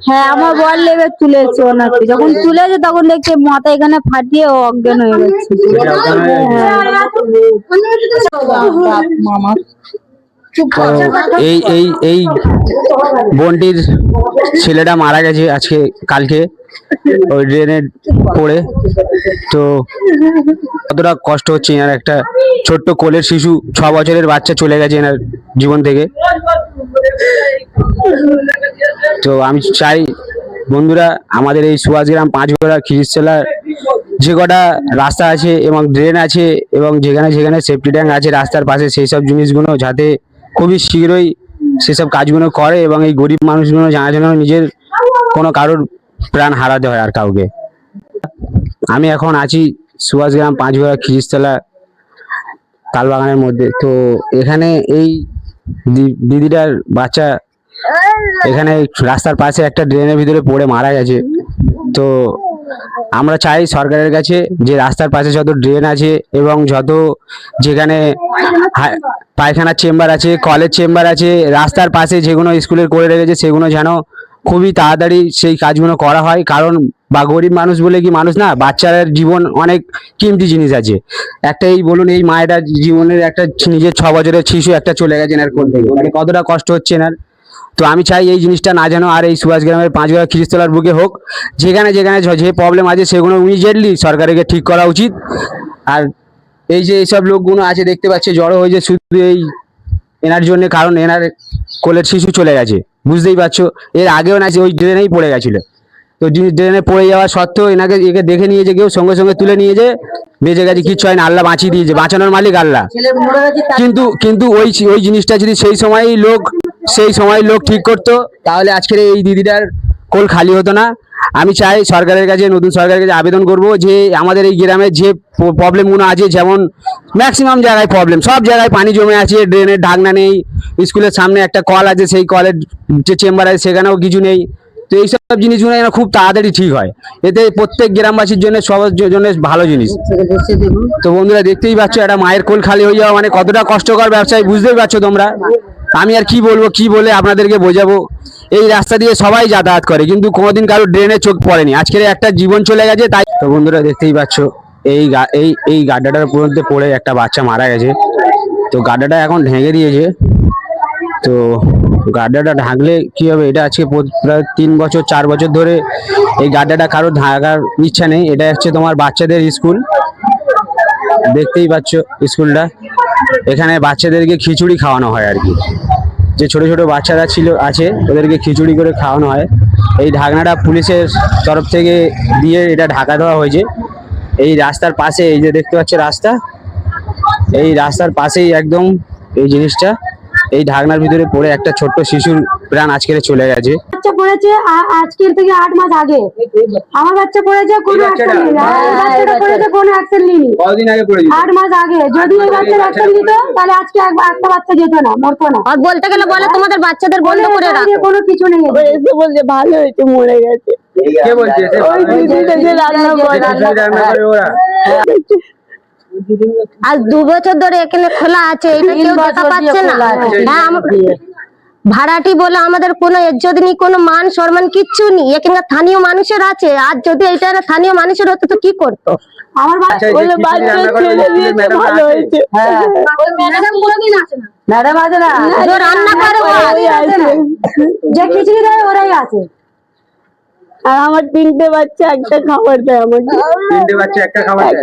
হ্যাঁ আমার বল লেবে তুলেছে ওনাকে, যখন তুলেছে তখন দেখছে মাথা এখানে ফাটিয়ে ও অজ্ঞান হয়ে গেছে। এই এই এই বোনটির ছেলেটা মারা গেছে আজকে কালকে ওই ড্রেনে পড়ে। তো কতটা কষ্ট হচ্ছে এনার, একটা ছোট্ট কোলের শিশু 6 বছরের বাচ্চা চলে গেছে এনার জীবন থেকে। তো আমি চাই বন্ধুরা, আমাদের এই সুভাষগ্রাম, পাঁচগড়া, খিরিশতলা যে কটা রাস্তা আছে এবং ড্রেন আছে এবং যেখানে যেখানে সেফটি ট্যাঙ্ক আছে রাস্তার পাশে, সেই সব জিনিসগুলো যাতে খুবই শীঘ্রই সেসব কাজগুলো করে এবং এই গরিব মানুষগুলো যেন নিজের কোনো কারোর প্রাণ হারাতে হয় আর কাউকে। আমি এখন আছি সুভাষগ্রাম, পাঁচগড়া, খিরিশতলা তালবাগানের মধ্যে। তো এখানে এই দিদিটার বাচ্চা এখানে রাস্তার পাশে একটা ড্রেনের ভিতরে পড়ে মারা গেছে। তো আমরা চাই সরকারের কাছে যে রাস্তার পাশে যত ড্রেন আছে এবং যত যেখানে পায়খানার চেম্বার আছে, কলেজ চেম্বার আছে, রাস্তার পাশে যেগুলো স্কুলের করে রেখেছে সেগুলো যেন খুবই তাড়াতাড়ি সেই কাজগুলো করা হয়। কারণ বা গরিব মানুষ বলে কি মানুষ না, বাচ্চাদের জীবন অনেক কিমতি জিনিস আছে। একটা এই বলুন, এই মায়েরা জীবনের একটা নিজের 6 বছরের শিশু একটা চলে গেছে এনার কোল থেকে, মানে কতটা কষ্ট হচ্ছে এনার। তো আমি চাই এই জিনিসটা না যেন আর এই সুভাষগ্রামের, পাঁচগড়া, খিরিশতলার বুকে হোক। যেখানে যেখানে যে প্রবলেম আছে সেগুলো ইমিডিয়েটলি সরকারকে ঠিক করা উচিত। আর এই যে এইসব লোকগুলো আছে দেখতে পাচ্ছে জড়ো হয়েছে শুধু এই এনার জন্য, কারণ এনার কোলের শিশু চলে গেছে, বুঝতেই পারছো। এর আগেও না ওই ড্রেনেই পড়ে গেছিল। তো ড্রেনে পড়ে যাওয়া সত্ত্বেও একে দেখে নিয়েছে কেউ, সঙ্গে সঙ্গে তুলে নিয়েছে, বেঁচে গেছে, কিচ্ছু হয় না, আল্লাহ বাঁচিয়ে দিয়েছে, বাঁচানোর মালিক আল্লাহ। কিন্তু ওই জিনিসটা যদি সেই সময় লোক ঠিক করতো, তাহলে আজকের এই দিদিটার কোল খালি হতো না। আমি চাই সরকারের কাছে, নতুন সরকারের কাছে আবেদন করব যে আমাদের এই গ্রামে যে প্রবলেমগুলো আছে, যেমন ম্যাক্সিমাম জায়গায় প্রবলেম, সব জায়গায় পানি জমে আছে, ড্রেনের ঢাকনা নেই, স্কুলের সামনে একটা কল আছে, সেই কলের যে চেম্বার আছে সেখানেও কিছু নেই। তো এইসব জিনিসগুলো যেন খুব তাড়াতাড়ি ঠিক হয়, এতে প্রত্যেক গ্রামবাসীর জন্য, সবার জন্য ভালো জিনিস। তো বন্ধুরা দেখতেই পাচ্ছ, একটা মায়ের কোল খালি হয়ে যাওয়া মানে কতটা কষ্টকর ব্যবসায়, বুঝতেই পারছো তোমরা। আমি আর কি বলবো, কি বলে আপনাদেরকে বোঝাবো। এই রাস্তা দিয়ে সবাই যাতায়াত করে, কিন্তু কোনোদিন কারো ড্রেনে চোখ পড়েনি, আজকের একটা জীবন চলে গেছে তাই। তো বন্ধুরা দেখতেই পাচ্ছ, এই গাড্ডাটার মধ্যে পড়ে একটা বাচ্চা মারা গেছে। তো গাড্ডাটা এখন ঢেকে দিয়েছে। তো গাড্ডাটা ঢাকলে কি হবে, এটা আজকে প্রায় 3 বছর 4 বছর ধরে এই গাড্ডাটা কারো ঢাকার ইচ্ছা নেই। এটা হচ্ছে তোমার বাচ্চাদের স্কুল, দেখতেই পাচ্ছ স্কুলটা। এখানে বাচ্চাদেরকে খিচুড়ি খাওয়ানো হয় আর কি, যে ছোট ছোট বাচ্চারা আছে ওদেরকে খিচুড়ি করে খাওয়ানো হয়। এই ঢাকনাটা পুলিশের তরফ থেকে দিয়ে এটা ঢাকা দেওয়া হয়েছে। এই রাস্তার পাশে, এই যে দেখতে পাচ্ছ রাস্তা, এই রাস্তার পাশেই একদম এই জিনিসটা, এই ঢাকনার ভিতরে পড়ে একটা ছোট্ট শিশুর প্রাণ আজকে চলে গেছে। বাচ্চা পড়েছে আজকের থেকে 8 মাস আগে, আমার বাচ্চা পড়েছে, কোনো অ্যাকশন নেই। বাচ্চাটা পড়েছে, কোনো অ্যাকশন নেই। কতদিন আগে পড়েছে? 8 মাস আগে। যদি এই বাচ্চার অ্যাকশন নিত তাহলে আজকে একটা বাচ্চা যেত না, মরতো না। আর বলতে গেলে বলে তোমাদের বাচ্চাদের বন্ধ করে রাখো, কোনো কিছু নেই। এসে বলছে ভালো হয়েছে, মরে গেছে। কে বলছে? ওই দিদিটা যে রান্না করে ওরা। আজ 2 বছর ধরে এখানে খোলা আছে, এটা কেউ দেখা পাচ্ছে না। হ্যাঁ, ভাড়াটি বলে আমাদের কোনো ইজ্জত নেই, কোনো মান সম্মান কিচ্ছু নেই। এখানকার স্থানীয় মানুষের আছে, আর যদি এটা স্থানীয় মানুষের হতো তো কি করতো? আমার বাচ্চা বলে বাচ্চা ছেলে দিয়েছে, ভালো হয়েছে। হ্যাঁ ম্যাডাম কোনদিন আসে না, ম্যাডাম আসে না, যে রান্না করে ওই আসে, যে খিচুড়ি দেয় ওরাই আছে। আর আমার 3টে বাচ্চা একটা খাবার দেয় আমাকে, 3টে বাচ্চা একটা খাবার দেয়।